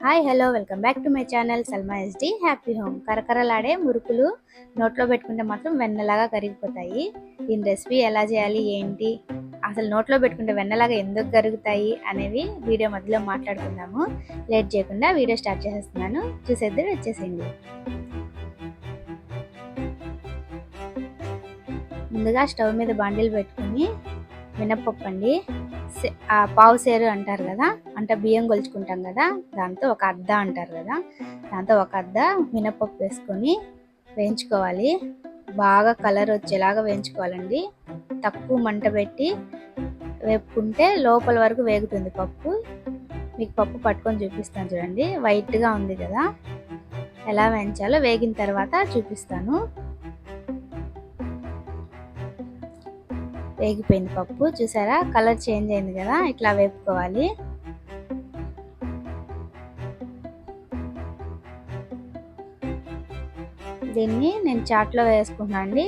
Hi hello welcome back to my channel Salma SD happy home. కరకరలాడే మురుకులు నోట్లో పెట్టుకుంటే మాత్రం వెన్నలాగా కరిగిపోతాయి. దీని రెసిపీ ఎలా చేయాలి ఏంటి, అసలు నోట్లో పెట్టుకుంటే వెన్నలాగా ఎందుకు కరుగుతాయి అనేవి వీడియో మధ్యలో మాట్లాడుకుందాము. లేట్ చేయకుండా వీడియో స్టార్ట్ చేసేస్తున్నాను, చూసేద్దరు వచ్చేసేయండి. ముందుగా స్టవ్ మీద బాండిల్ పెట్టుకుని మినప్పప్పు అండి, పావు సేరు అంటారు కదా, అంటే బియ్యం కొలుచుకుంటాం కదా, దాంతో ఒక అద్ద అంటారు కదా, దాంతో ఒక అద్ద మినప్పప్పు వేసుకొని వేయించుకోవాలి. బాగా కలర్ వచ్చేలాగా వేయించుకోవాలండి. తక్కువ మంట పెట్టి వేపుకుంటే లోపల వరకు వేగుతుంది పప్పు. మీకు పప్పు పట్టుకొని చూపిస్తాను చూడండి, వైట్గా ఉంది కదా, ఎలా వేయించాలో వేగిన తర్వాత చూపిస్తాను. వేగిపోయింది పప్పు, చూసారా కలర్ చేంజ్ అయింది కదా, ఇట్లా వేపుకోవాలి. దీన్ని నేను చాట్లో వేసుకుంటున్నాను అండి,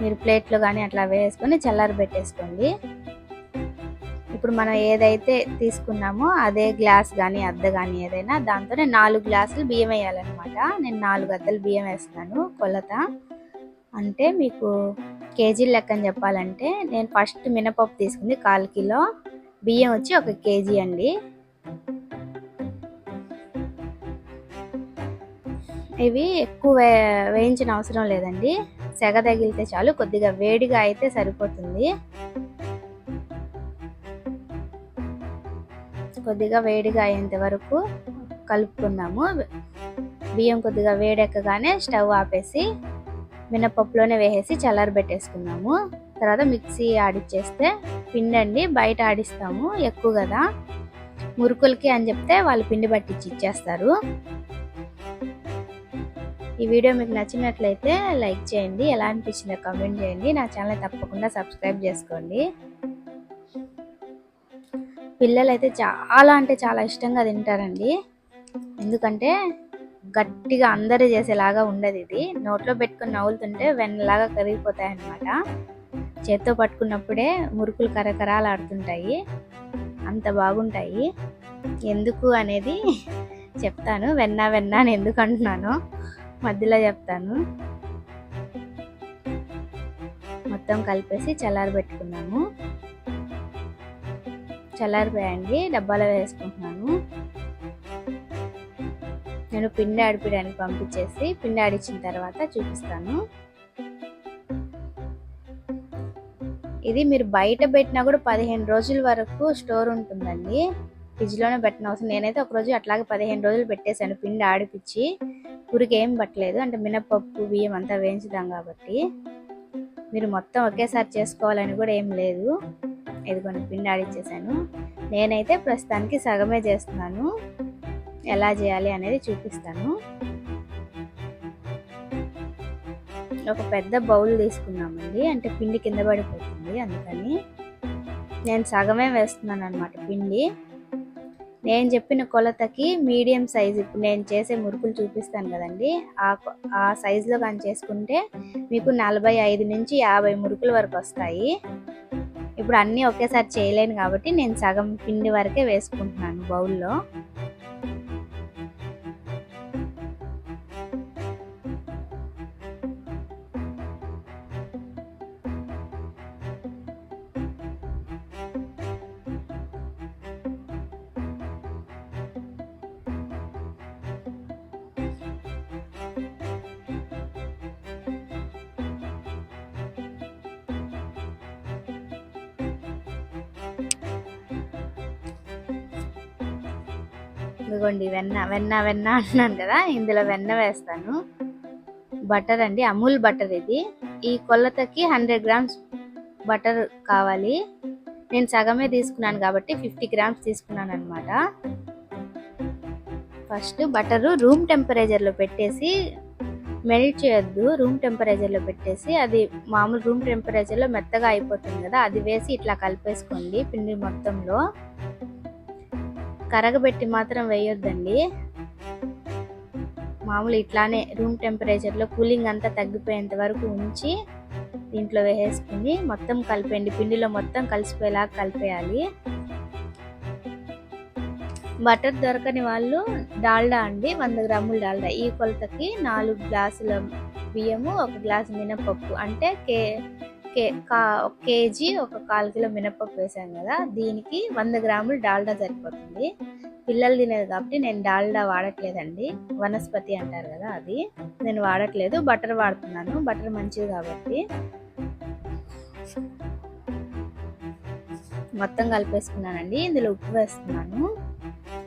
మీరు ప్లేట్లో కానీ అట్లా వేసుకొని చల్లారి పెట్టేసుకోండి. ఇప్పుడు మనం ఏదైతే తీసుకున్నామో అదే గ్లాస్ కానీ అద్ద కానీ ఏదైనా, దాంతోనే 4 గ్లాసులు బియ్యం వేయాలన్నమాట. నేను 4 అద్దలు బియ్యం వేస్తున్నాను. కొలత అంటే మీకు కేజీ లెక్కని చెప్పాలంటే, నేను ఫస్ట్ మినపప్పు తీసుకుంది 1/4 కిలో, బియ్యం వచ్చి 1 కేజీ అండి. ఇవి ఎక్కువ వేయించిన అవసరం లేదండి, సెగ తగిలితే చాలు, కొద్దిగా వేడిగా అయితే సరిపోతుంది. కొద్దిగా వేడిగా అయ్యేంత వరకు కలుపుకుందాము. బియ్యం కొద్దిగా వేడెక్కగానే స్టవ్ ఆపేసి మినపప్పులోనే వేసేసి చల్లారి పెట్టేసుకుందాము. తర్వాత మిక్సీ ఆడిచ్చేస్తే, పిండి అండి బయట ఆడిస్తాము ఎక్కువ కదా, మురుకులకి అని చెప్తే వాళ్ళు పిండి పట్టించి ఇచ్చేస్తారు. ఈ వీడియో మీకు నచ్చినట్లయితే లైక్ చేయండి, ఎలా అనిపించిందో కామెంట్ చేయండి, నా ఛానల్ తప్పకుండా సబ్స్క్రైబ్ చేసుకోండి. పిల్లలు అయితే చాలా అంటే చాలా ఇష్టంగా తింటారండి, ఎందుకంటే గట్టిగా అందరూ చేసేలాగా ఉండదు ఇది. నోట్లో పెట్టుకుని నవ్వులుతుంటే వెన్నలాగా కరిగిపోతాయి అన్నమాట. చేత్తో పట్టుకున్నప్పుడే మురుకులు కరకరాలాడుతుంటాయి, అంత బాగుంటాయి. ఎందుకు అనేది చెప్తాను, వెన్న వెన్న అని ఎందుకు అంటున్నాను మధ్యలో చెప్తాను. మొత్తం కలిపేసి చల్లారి పెట్టుకున్నాము. చల్లారిపోయండి, డబ్బాలో వేసుకుంటున్నాను. నేను పిండి ఆడిపించడానికి పంపించేసి పిండి ఆడిచ్చిన తర్వాత చూపిస్తాను. ఇది మీరు బయట పెట్టినా కూడా 15 రోజుల వరకు స్టోర్ ఉంటుందండి, ఫ్రిడ్జ్లోనే పెట్టిన అవసరం. నేనైతే ఒకరోజు అట్లాగే 15 రోజులు పెట్టేశాను పిండి ఆడిపించి. పురికి ఏం పట్టలేదు, అంటే మినపప్పు బియ్యం అంతా వేయించుదాం కాబట్టి. మీరు మొత్తం ఒకేసారి చేసుకోవాలని కూడా ఏం లేదు. ఇదిగోండి పిండి ఆడిచ్చేసాను. నేనైతే ప్రస్తుతానికి సగమే చేస్తున్నాను, ఎలా చేయాలి అనేది చూపిస్తాను. ఒక పెద్ద బౌల్ తీసుకున్నామండి, అంటే పిండి కింద పడిపోతుంది, అందుకని నేను సగమే వేస్తున్నాను అన్నమాట పిండి. నేను చెప్పిన కొలతకి మీడియం సైజు, ఇప్పుడు నేను చేసే మురుకులు చూపిస్తాను కదండి, ఆ సైజులో కానీ చేసుకుంటే మీకు 45 నుంచి 50 మురుకుల వరకు వస్తాయి. ఇప్పుడు అన్నీ ఒకేసారి చేయలేను కాబట్టి నేను సగం పిండి వరకే వేసుకుంటున్నాను బౌల్లో. ఇదిగోండి వెన్న వెన్న వెన్న అంటున్నాను కదా, ఇందులో వెన్న వేస్తాను. బటర్ అండి, అమూల్ బటర్ ఇది. ఈ కొలతకి 100 గ్రామ్స్ బటర్ కావాలి. నేను సగమే తీసుకున్నాను కాబట్టి 50 గ్రామ్స్ తీసుకున్నాను అనమాట. ఫస్ట్ బటరు రూమ్ టెంపరేచర్లో పెట్టేసి, మెల్ట్ చేయొద్దు, రూమ్ టెంపరేచర్లో పెట్టేసి, అది మామూలు రూమ్ టెంపరేచర్లో మెత్తగా అయిపోతుంది కదా, అది వేసి ఇట్లా కలిపేసుకోండి పిండి మొత్తంలో. కరగబెట్టి మాత్రం వేయొద్దండి, మామూలు ఇట్లానే రూమ్ టెంపరేచర్లో కూలింగ్ అంతా తగ్గిపోయేంత వరకు ఉంచి దీంట్లో వేసేసుకుని మొత్తం కలిపేయండి. పిండిలో మొత్తం కలిసిపోయేలాగా కలిపేయాలి. బటర్ దొరకని వాళ్ళు డాల్డా అండి, 100 గ్రాముల డాల్డా. ఈ కొలతకి 4 గ్లాసుల బియ్యము, 1 గ్లాసు మినపప్పు, అంటే కేజీ 1/4 కిలో మినపప్పు వేసాను కదా, దీనికి 100 గ్రాములు డాల్డా సరిపోతుంది. పిల్లలు తినేది కాబట్టి నేను డాల్డా వాడట్లేదండి, వనస్పతి అంటారు కదా అది నేను వాడట్లేదు, బటర్ వాడుతున్నాను. బటర్ మంచిది కాబట్టి మొత్తం కలిపేసుకున్నానండి. ఇందులో ఉప్పు వేస్తున్నాను,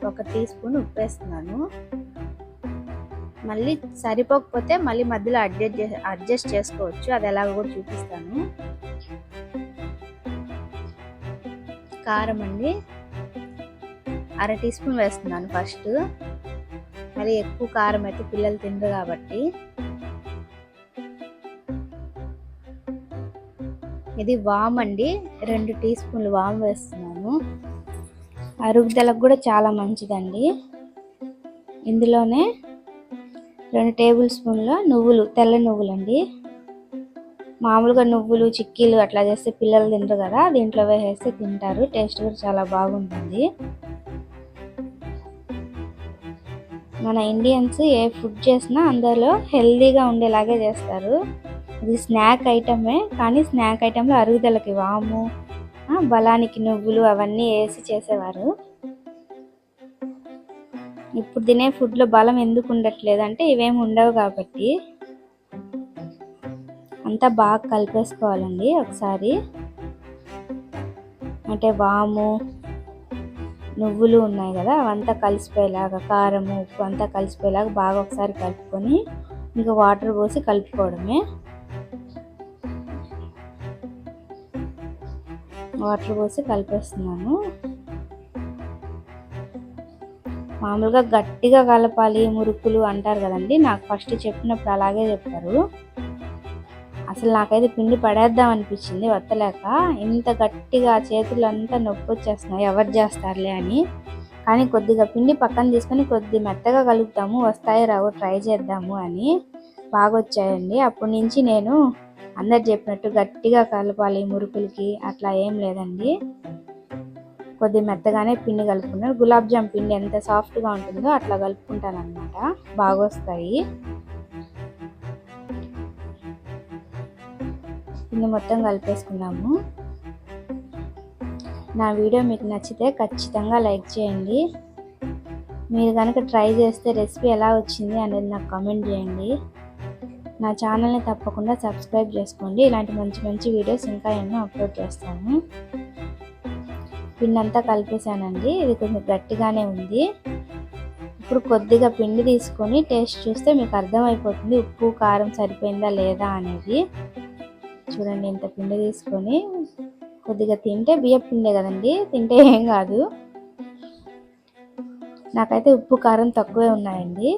1 టీ స్పూన్ ఉప్పు వేస్తున్నాను. మళ్ళీ సరిపోకపోతే మళ్ళీ మధ్యలో అడ్జస్ట్ చేసుకోవచ్చు, అది ఎలాగో కూడా చూపిస్తాను. కారం అండి 1/2 టీ స్పూన్ వేస్తున్నాను ఫస్ట్, మరి ఎక్కువ కారం అయితే పిల్లలు తినరు కాబట్టి. ఇది వామ్ అండి, 2 టీ స్పూన్లు వామ్ వేస్తున్నాను, అరుగుదలకు కూడా చాలా మంచిదండి. ఇందులోనే 2 టేబుల్ స్పూన్ల నువ్వులు, తెల్ల నువ్వులు అండి. మామూలుగా నువ్వులు చిక్కీలు అట్లా చేస్తే పిల్లలు తినరు కదా, దీంట్లో వేసేస్తే తింటారు, టేస్ట్ కూడా చాలా బాగుంటుంది. మన ఇండియన్స్ ఏ ఫుడ్ చేసినా అందులో హెల్దీగా ఉండేలాగే చేస్తారు. ఇది స్నాక్ ఐటమే, కానీ స్నాక్ ఐటెంలో అరుగుదలకి వాము, బలానికి నువ్వులు అవన్నీ వేసి చేసేవారు. ఇప్పుడు తినే ఫుడ్లో బలం ఎందుకు ఉండట్లేదు అంటే ఇవేమి ఉండవు కాబట్టి. అంతా బాగా కలిపేసుకోవాలండి ఒకసారి. అంటే వాము నువ్వులు ఉన్నాయి కదా, అవంతా కలిసిపోయేలాగా, కారము ఉప్పు అంతా కలిసిపోయేలాగా బాగా ఒకసారి కలుపుకొని ఇంకా వాటర్ పోసి కలుపుకోవడమే. వాటర్ పోసి కలిపేస్తున్నాను. మామూలుగా గట్టిగా కలపాలి మురుకులు అంటారు కదండి, నాకు ఫస్ట్ చెప్పినప్పుడు అలాగే చెప్పారు. అసలు నాకైతే పిండి పడేద్దాం అనిపించింది వత్తలేక, ఇంత గట్టిగా చేతులు అంతా నొప్పి వచ్చేస్తున్నాయి, ఎవరు చేస్తారులే అని. కానీ కొద్దిగా పిండి పక్కన తీసుకొని కొద్ది మెత్తగా కలుపుతాము, వస్తాయి రావు ట్రై చేద్దాము అని. బాగా వచ్చాయండి. అప్పటి నుంచి నేను అందరు చెప్పినట్టు గట్టిగా కలపాలి మురుకులకి అట్లా ఏం లేదండి, కొద్ది మెత్తగానే పిండి కలుపుకున్నాను. గులాబ్ జామ్ పిండి ఎంత సాఫ్ట్గా ఉంటుందో అట్లా కలుపుకుంటాను అనమాట, బాగా వస్తాయి. పిండి మొత్తం కలిపేసుకున్నాము. నా వీడియో మీకు నచ్చితే ఖచ్చితంగా లైక్ చేయండి. మీరు కనుక ట్రై చేస్తే రెసిపీ ఎలా వచ్చింది అనేది నాకు కామెంట్ చేయండి. నా ఛానల్ని తప్పకుండా సబ్స్క్రైబ్ చేసుకోండి, ఇలాంటి మంచి మంచి వీడియోస్ ఇంకా ఎన్నో అప్లోడ్ చేస్తాను. పిండి అంతా కలిపేసానండి, ఇది కొంచెం గట్టిగానే ఉంది. ఇప్పుడు కొద్దిగా పిండి తీసుకొని టేస్ట్ చూస్తే మీకు అర్థమైపోతుంది ఉప్పు కారం సరిపోయిందా లేదా అనేది. చూడండి, ఇంత పిండి తీసుకొని కొద్దిగా తింటే, బియ్యం పిండే కదండి, తింటే ఏం కాదు. నాకైతే ఉప్పు కారం తక్కువే ఉన్నాయండి.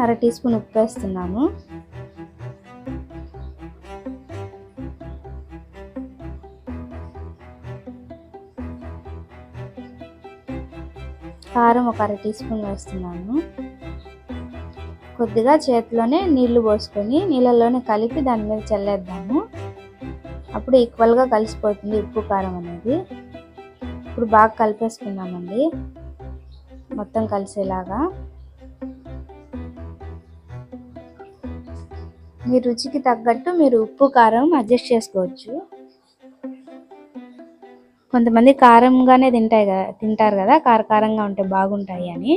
అర టీ స్పూన్ ఉప్పు వేస్తున్నాము. కారం ఒక 1/2 టీ స్పూన్ వేస్తున్నాను. కొద్దిగా చేతిలోనే నీళ్లు పోసుకొని నీళ్ళల్లోనే కలిపి దాని మీద చల్లేద్దాము, అప్పుడు ఈక్వల్గా కలిసిపోతుంది ఉప్పు కారం అనేది. ఇప్పుడు బాగా కలిపేసుకున్నామండి మొత్తం కలిసేలాగా. మీ రుచికి తగ్గట్టు మీరు ఉప్పు కారం అడ్జస్ట్ చేసుకోవచ్చు. కొంతమంది కారంగానే తింటారు కదా, కారంగా ఉంటే బాగుంటాయి అని.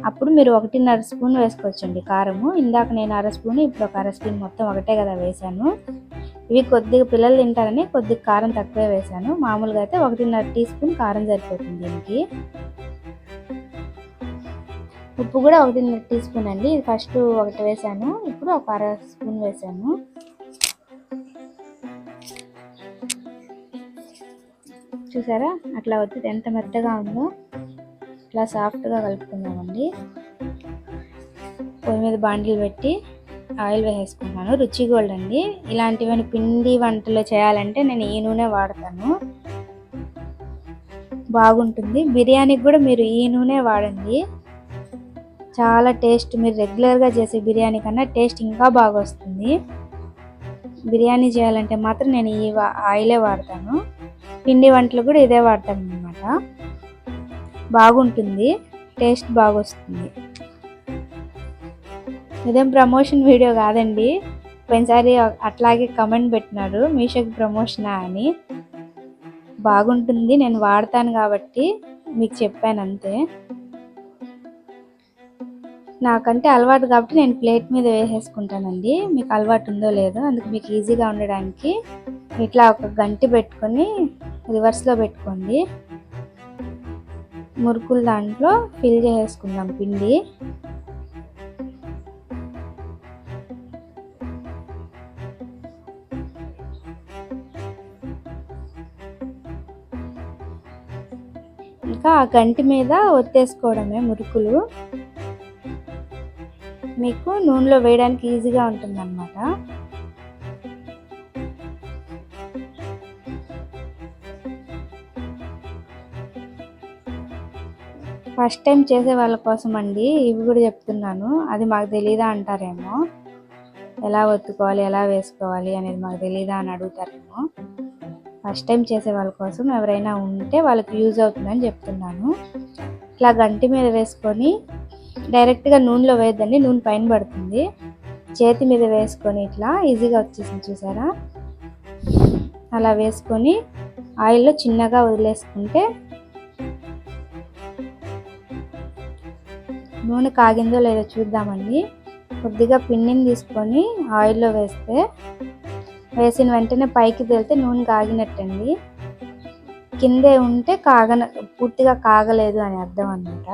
అప్పుడు మీరు 1.5 స్పూన్ వేసుకోవచ్చండి కారము. ఇందాక నేను 1/2 స్పూన్, ఇప్పుడు ఒక 1/2 స్పూన్, మొత్తం ఒకటే కదా వేసాను. ఇవి కొద్దిగా పిల్లలు తింటారని కొద్దిగా కారం తక్కువే వేసాను. మామూలుగా అయితే 1.5 టీ స్పూన్ కారం సరిపోతుంది దీనికి. ఉప్పు కూడా 1.5 టీ స్పూన్ అండి, ఇది ఫస్ట్ ఒకటి వేసాను, ఇప్పుడు ఒక 1/2 స్పూన్ వేసాను. చూసారా అట్లా వద్దు, ఎంత మెత్తగా ఉందో, ఇట్లా సాఫ్ట్గా కలుపుకుందామండి. పొయ్యి మీద బాండిల్ పెట్టి ఆయిల్ వేసేసుకుంటాను. రుచి గోల్డ్ అండి, ఇలాంటివన్నీ పిండి వంటలు చేయాలంటే నేను ఈ నూనె వాడతాను, బాగుంటుంది. బిర్యానీకి కూడా మీరు ఈ నూనె వాడండి, చాలా టేస్ట్, మీరు రెగ్యులర్గా చేసే బిర్యానీ కన్నా టేస్ట్ ఇంకా బాగా వస్తుంది. బిర్యానీ చేయాలంటే మాత్రం నేను ఈ ఆయిలే వాడతాను. పిండి వంటలు కూడా ఇదే వాడతాను అన్నమాట. బాగుంటుంది, టేస్ట్ బాగా వస్తుంది. ఇదేం ప్రమోషన్ వీడియో కాదండి. పోయినసారి అట్లాగే కమెంట్ పెట్టినారు మీషోకి ప్రమోషనా అని. బాగుంటుంది, నేను వాడతాను కాబట్టి మీకు చెప్పాను అంతే. నాకంటే అలవాటు కాబట్టి నేను ప్లేట్ మీద వేసేసుకుంటానండి. మీకు అలవాటు ఉందో లేదో, అందుకు మీకు ఈజీగా ఉండడానికి ఇట్లా ఒక గంటి పెట్టుకొని రివర్స్లో పెట్టుకోండి. మురుకులు దాంట్లో ఫిల్ చేసేసుకుందాం పిండి. ఇంకా ఆ గంటి మీద ఒత్తేసుకోవడమే మురుకులు. మీకు నూనెలో వేయడానికి ఈజీగా ఉంటుందన్నమాట. ఫస్ట్ టైం చేసే వాళ్ళ కోసం అండి ఇవి కూడా చెప్తున్నాను. అది మాకు తెలీదా అంటారేమో, ఎలా ఒత్తుకోవాలి ఎలా వేసుకోవాలి అనేది మాకు తెలీదా అని అడుగుతారేమో. ఫస్ట్ టైం చేసే వాళ్ళ కోసం ఎవరైనా ఉంటే వాళ్ళకి యూజ్ అవుతుందని చెప్తున్నాను. ఇట్లా గంటి మీద వేసుకొని డైరెక్ట్గా నూనెలో వేయద్దండి, నూనె పైన పడుతుంది. చేతి మీద వేసుకొని ఇట్లా ఈజీగా వచ్చేసింది చూసారా. అలా వేసుకొని ఆయిల్లో చిన్నగా వదిలేసుకుంటే నూనె కాగిందో లేదో చూద్దామండి. కొద్దిగా పిండిని తీసుకొని ఆయిల్లో వేస్తే, వేసిన వెంటనే పైకి తేలితే నూనె కాగినట్టండి. కిందే ఉంటే పూర్తిగా కాగలేదు అని అర్థం అన్నమాట.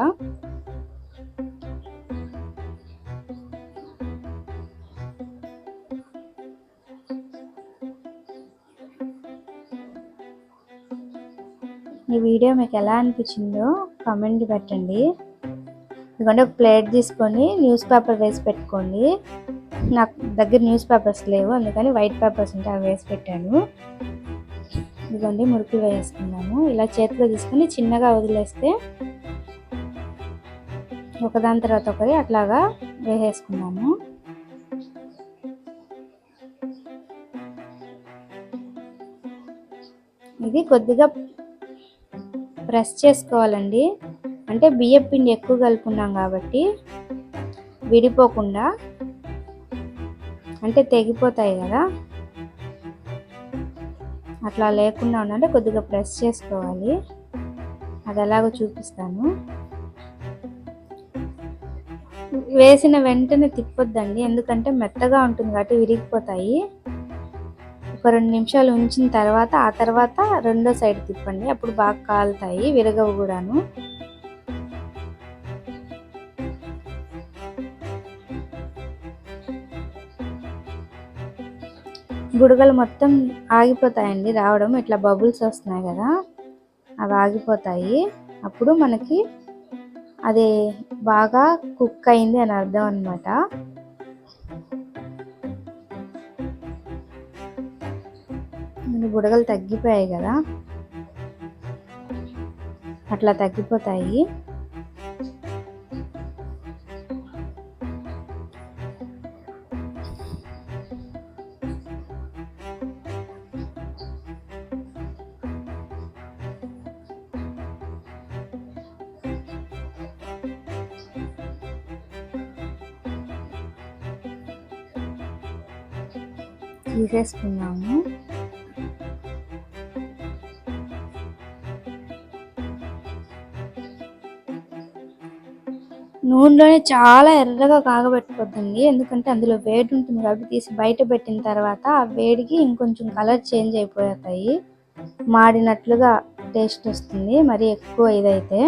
ఈ వీడియో మీకు ఎలా అనిపించిందో కామెంట్ పెట్టండి. ఎందుకంటే ఒక ప్లేట్ తీసుకొని న్యూస్ పేపర్ వేసి పెట్టుకోండి. నాకు దగ్గర న్యూస్ పేపర్స్ లేవు, అందుకని వైట్ పేపర్స్ ఉంటే అవి వేసి పెట్టాను. ఇదిగోండి మురుకులు వేసుకున్నాము. ఇలా చేతిలో తీసుకొని చిన్నగా వదిలేస్తే ఒకదాని తర్వాత ఒకటి అట్లాగా వేసేసుకున్నాము. ఇది కొద్దిగా ప్రెస్ చేసుకోవాలండి. అంటే బియ్యం పిండి ఎక్కువ కలుపుకున్నాం కాబట్టి విడిపోకుండా, అంటే తెగిపోతాయి కదా, అట్లా లేకుండా ఉండాలంటే కొద్దిగా ప్రెస్ చేసుకోవాలి. అది ఎలాగో చూపిస్తాను. వేసిన వెంటనే తిప్పొద్దండి, ఎందుకంటే మెత్తగా ఉంటుంది కాబట్టి విరిగిపోతాయి. ఒక 2 నిమిషాలు ఉంచిన తర్వాత ఆ తర్వాత రెండో సైడ్ తిప్పండి, అప్పుడు బాగా కాలుతాయి, విరగవు కూడాను. బుడగలు మొత్తం ఆగిపోతాయండి రావడం, ఇట్లా బబుల్స్ వస్తున్నాయి కదా, అవి ఆగిపోతాయి. అప్పుడు మనకి అది బాగా కుక్ అయింది అని అర్థం అన్నమాట. బుడగలు తగ్గిపోయాయి కదా, అట్లా తగ్గిపోతాయి. తీసేసుకున్నాము. నూనెలోనే చాలా ఎర్రగా కాగబెట్టుకోవద్దండి, ఎందుకంటే అందులో వేడి ఉంటుంది కాబట్టి తీసి బయట పెట్టిన తర్వాత ఆ వేడికి ఇంకొంచెం కలర్ చేంజ్ అయిపోతాయి, మాడినట్లుగా టేస్ట్ వస్తుంది మరి ఎక్కువ ఇదైతే.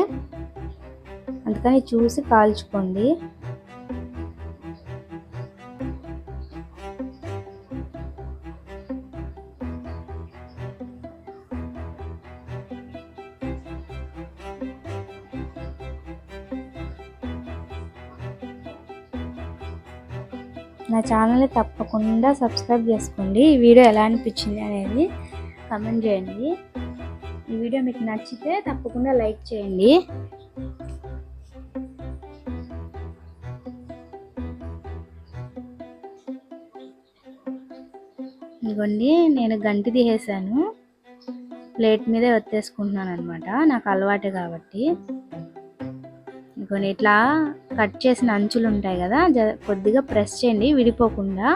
అందుకని చూసి కాల్చుకోండి. నా ఛానల్ని తప్పకుండా సబ్స్క్రైబ్ చేసుకోండి. ఈ వీడియో ఎలా అనిపించింది అనేది కామెంట్ చేయండి. ఈ వీడియో మీకు నచ్చితే తప్పకుండా లైక్ చేయండి. ఇదిగోండి నేను గంటి తీసేసాను, ప్లేట్ మీదే ఒత్తేసుకుంటున్నాను అనమాట, నాకు అలవాటు కాబట్టి. ఇదిగోండి ఇట్లా కట్ చేసిన అంచులు ఉంటాయి కదా, కొద్దిగా ప్రెస్ చేయండి విడిపోకుండా.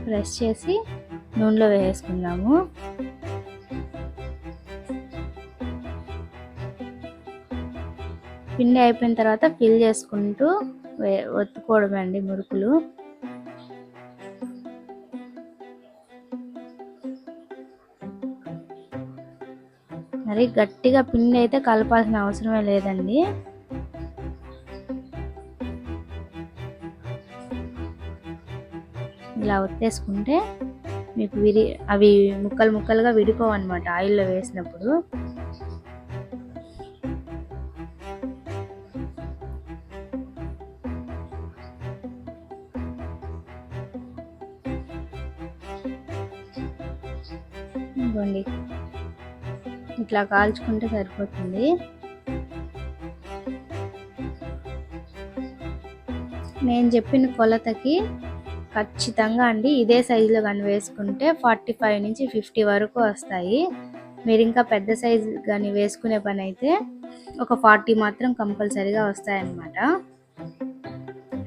ప్రెస్ చేసి నూనెలో వేసుకుందాము. పిండి అయిపోయిన తర్వాత ఫిల్ చేసుకుంటూ ఒత్తుకోవడమే అండి మురుకులు. మరి గట్టిగా పిండి అయితే కలపాల్సిన అవసరమే లేదండి. ఇలా ఒత్తేసుకుంటే మీకు అవి ముక్కలు ముక్కలుగా విడిపోవు అనమాట ఆయిల్లో వేసినప్పుడు. ఇదిగోండి ఇట్లా కాల్చుకుంటే సరిపోతుంది. నేను చెప్పిన కొలతకి ఖచ్చితంగా అండి ఇదే సైజులో కానీ వేసుకుంటే 45 నుంచి 50 వరకు వస్తాయి. మీరు ఇంకా పెద్ద సైజు కానీ వేసుకునే పని అయితే ఒక 40 మాత్రం కంపల్సరీగా వస్తాయన్నమాట.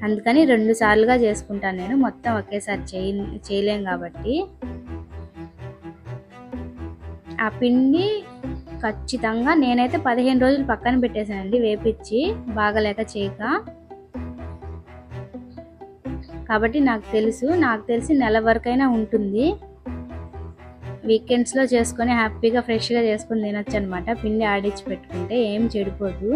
అందుకని 2 సార్లుగా చేసుకుంటాను నేను, మొత్తం ఒకేసారి చేయలేం కాబట్టి. ఆ పిండి ఖచ్చితంగా నేనైతే 15 రోజులు పక్కన పెట్టేశానండి వేపించి, బాగలేక చేయక. కాబట్టి నాకు తెలిసి నెల వరకైనా ఉంటుంది. వీకెండ్స్లో చేసుకొని హ్యాపీగా ఫ్రెష్గా చేసుకొని తినొచ్చు అనమాట. పిండి ఆడించి పెట్టుకుంటే ఏం చెడిపోదు.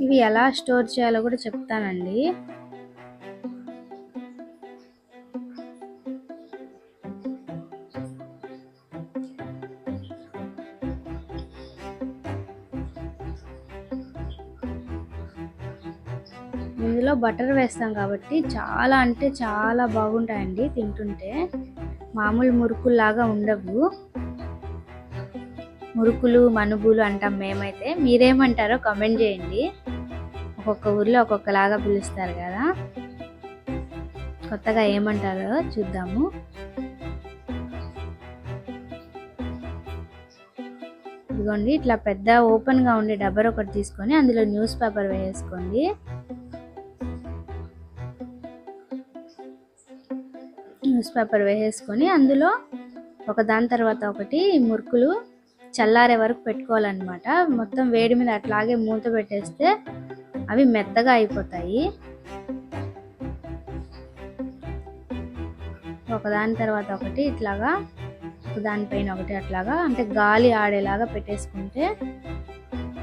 ఇవి ఎలా స్టోర్ చేయాలో కూడా చెప్తానండి. ఇందులో బటర్ వేస్తాం కాబట్టి చాలా అంటే చాలా బాగుంటాయండి తింటుంటే. మామూలు మురుకుల్లాగా ఉండవు. మురుకులు మనుబులు అంటాం మేమైతే, మీరేమంటారో కామెంట్ చేయండి. ఒక్కొక్క ఊర్లో ఒక్కొక్కలాగా పిలుస్తారు కదా, కొత్తగా ఏమంటారో చూద్దాము. ఇదిగోండి ఇట్లా పెద్ద ఓపెన్గా ఉండే డబ్బర్ ఒకటి తీసుకొని అందులో న్యూస్ పేపర్ వేసుకోండి. న్యూస్ పేపర్ వేసేసుకొని అందులో ఒకదాని తర్వాత ఒకటి మురుకులు చల్లారే వరకు పెట్టుకోవాలన్నమాట. మొత్తం వేడి మీద అట్లాగే మూత పెట్టేస్తే అవి మెత్తగా అయిపోతాయి. ఒకదాని తర్వాత ఒకటి ఇట్లాగా ఒకదానిపైన ఒకటి అట్లాగా, అంటే గాలి ఆడేలాగా పెట్టేసుకుంటే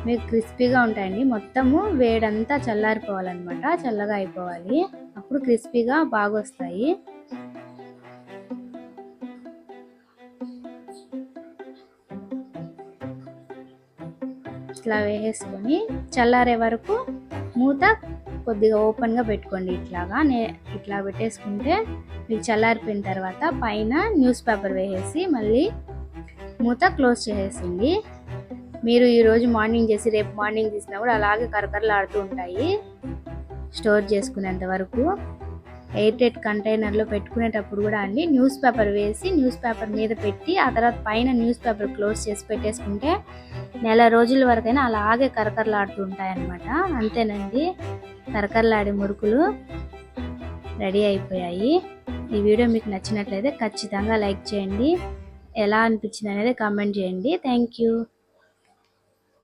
మీకు క్రిస్పీగా ఉంటాయండి. మొత్తము వేడంతా చల్లారిపోవాలన్నమాట, చల్లగా అయిపోవాలి, అప్పుడు క్రిస్పీగా బాగా వస్తాయి. ఇట్లా వేసేసుకొని చల్లారే వరకు మూత కొద్దిగా ఓపెన్గా పెట్టుకోండి. ఇట్లా పెట్టేసుకుంటే మీకు చల్లారిపోయిన తర్వాత పైన న్యూస్ పేపర్ వేసేసి మళ్ళీ మూత క్లోజ్ చేసేసింది. మీరు ఈరోజు మార్నింగ్ చేసి రేపు మార్నింగ్ తీసినా కూడా అలాగే కరకరలాడుతూ ఉంటాయి స్టోర్ చేసుకునేంత వరకు. ఎయిర్ టైట్ కంటైనర్లో పెట్టుకునేటప్పుడు కూడా అండి న్యూస్ పేపర్ వేసి న్యూస్ పేపర్ మీద పెట్టి ఆ తర్వాత పైన న్యూస్ పేపర్ క్లోజ్ చేసి పెట్టేసుకుంటే నెల రోజుల వరకైనా అలాగే కరకరలాడుతూ ఉంటాయన్నమాట. అంతేనండి, కరకరలాడే మురుకులు రెడీ అయిపోయాయి. ఈ వీడియో మీకు నచ్చినట్లయితే ఖచ్చితంగా లైక్ చేయండి. ఎలా అనిపించింది అనేది కామెంట్ చేయండి. Thank you.